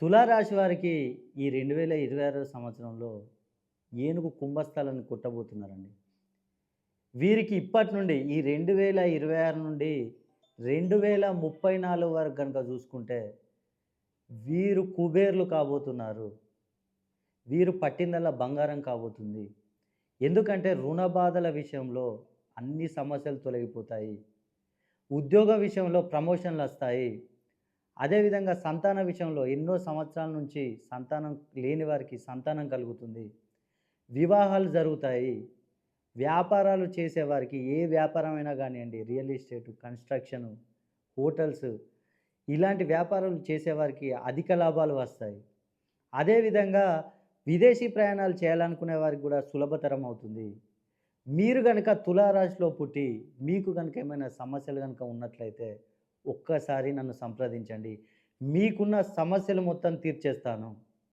తులారాశి వారికి ఈ 2026 సంవత్సరంలో ఏనుగు కుంభస్థలాన్ని కొట్టబోతున్నారండి. వీరికి ఇప్పటి నుండి ఈ 2026 నుండి 2034 వరకు గనుక చూసుకుంటే వీరు కుబేర్లు కాబోతున్నారు. వీరు పట్టిందల్లా బంగారం కాబోతుంది. ఎందుకంటే రుణ బాధల విషయంలో అన్ని సమస్యలు తొలగిపోతాయి. ఉద్యోగ విషయంలో ప్రమోషన్‌లొస్తాయి. అదేవిధంగా సంతాన విషయంలో ఎన్నో సంవత్సరాల నుంచి సంతానం లేని వారికి సంతానం కలుగుతుంది. వివాహాలు జరుగుతాయి. వ్యాపారాలు చేసేవారికి ఏ వ్యాపారమైనా గానియండి, రియల్ ఎస్టేటు, కన్‌స్ట్రక్షను, హోటల్స్ ఇలాంటి వ్యాపారాలు చేసేవారికి అధిక లాభాలు వస్తాయి. అదేవిధంగా విదేశీ ప్రయాణాలు చేయాలనుకునే వారికి గూడా సులభతరం అవుతుంది. మీరు గనక తులారాశిలో పుట్టి మీకు గనక ఏమైనా సమస్యలు గనక ఉన్నట్లయితే ఒక్కసారి నన్ను సంప్రదించండి. మీకున్న సమస్యలు మొత్తం తీర్చేస్తాను.